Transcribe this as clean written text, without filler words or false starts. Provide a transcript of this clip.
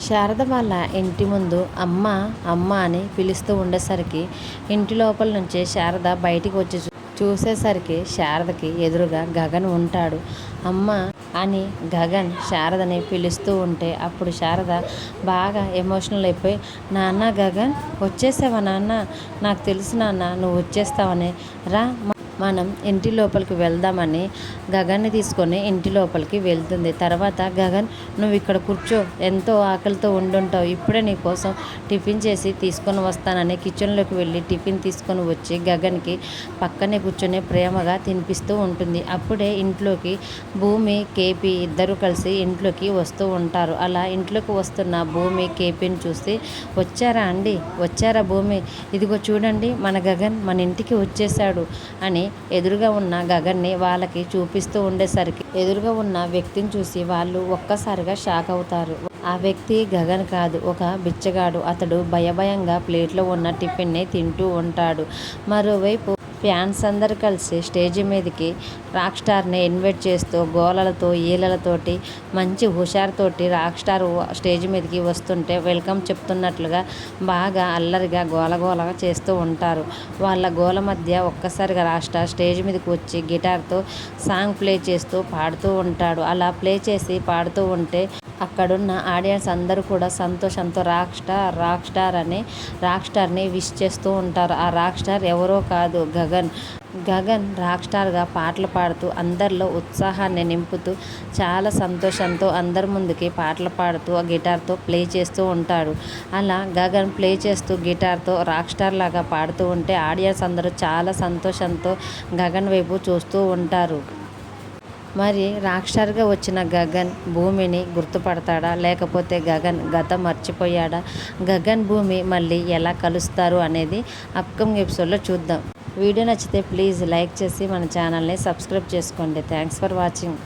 శారద వాళ్ళ ఇంటి ముందు అమ్మ అమ్మ అని పిలుస్తూ ఉండేసరికి ఇంటి లోపల నుంచే శారద బయటికి వచ్చి చూసేసరికి శారదకి ఎదురుగా గగన్ ఉంటాడు. అమ్మ అని గగన్ శారదని పిలుస్తూ ఉంటే అప్పుడు శారద బాగా ఎమోషనల్ అయిపోయి, నాన్న గగన్ వచ్చేసావా నాన్న, నాకు తెలుసు నాన్న నువ్వు వచ్చేస్తావని, రా మనం ఇంటి లోపలికి వెళ్దామని గగన్ని తీసుకొని ఇంటి లోపలికి వెళ్తుంది. తర్వాత గగన్ నువ్వు ఇక్కడ కూర్చో, ఎంతో ఆకలితో ఉండుంటావు, ఇప్పుడే నీ కోసం టిఫిన్ చేసి తీసుకొని వస్తానని కిచెన్లోకి వెళ్ళి టిఫిన్ తీసుకొని వచ్చి గగన్కి పక్కనే కూర్చొని ప్రేమగా తినిపిస్తూ ఉంటుంది. అప్పుడే ఇంట్లోకి భూమి కేపీ ఇద్దరు కలిసి ఇంట్లోకి వస్తూ ఉంటారు. అలా ఇంట్లోకి వస్తున్న భూమి కేపీని చూసి, వచ్చారా అండి, వచ్చారా భూమి, ఇదిగో చూడండి మన గగన్ మన ఇంటికి వచ్చేసాడు అని ఎదురుగా ఉన్న గగన్ని వాళ్ళకి చూపిస్తూ ఉండేసరికి ఎదురుగా ఉన్న వ్యక్తిని చూసి వాళ్ళు ఒక్కసారిగా షాక్ అవుతారు. ఆ వ్యక్తి గగన్ కాదు, ఒక బిచ్చగాడు. అతడు భయభయంగా ప్లేట్లో ఉన్న టిఫిన్ని తింటూ ఉంటాడు. మరోవైపు ఫ్యాన్స్ అందరు కలిసి స్టేజి మీదకి రాక్ స్టార్ని ఇన్వైట్ చేస్తూ గోలలతో ఈలలతోటి మంచి హుషారుతోటి రాక్ స్టార్ స్టేజ్ మీదకి వస్తుంటే వెల్కమ్ చెప్తున్నట్లుగా బాగా అల్లరిగా గోలగోలగా చేస్తూ ఉంటారు. వాళ్ళ గోల మధ్య ఒక్కసారిగా రాక్ స్టార్ స్టేజ్ మీదకి వచ్చి గిటార్తో సాంగ్ ప్లే చేస్తూ పాడుతూ ఉంటాడు. అలా ప్లే చేసి పాడుతూ ఉంటే అక్కడున్న ఆడియన్స్ అందరూ కూడా సంతోషంతో రాక్ స్టార్ అని రాక్ స్టార్ని విష్ చేస్తూ ఉంటారు. ఆ రాక్ స్టార్ ఎవరో కాదు, గగన్ రాక్ స్టార్గా పాటలు పాడుతూ అందరిలో ఉత్సాహాన్ని నింపుతూ చాలా సంతోషంతో అందరి ముందుకి పాటలు పాడుతూ ఆ గిటార్తో ప్లే చేస్తూ ఉంటాడు. అలా గగన్ ప్లే చేస్తూ గిటార్తో రాక్ స్టార్ లాగా పాడుతూ ఉంటే ఆడియన్స్ అందరూ చాలా సంతోషంతో గగన్ వైపు చూస్తూ ఉంటారు. మరి రాక్ స్టార్గా వచ్చిన గగన్ భూమిని గుర్తుపడతాడా, లేకపోతే గగన్ గతం మర్చిపోయాడా, గగన్ భూమి మళ్ళీ ఎలా కలుస్తారు అనేది అప్కమింగ్ ఎపిసోడ్లో చూద్దాం. వీడియో నచ్చితే ప్లీజ్ లైక్ చేసి మన ఛానల్ని సబ్స్క్రైబ్ చేసుకోండి. Thanks for watching.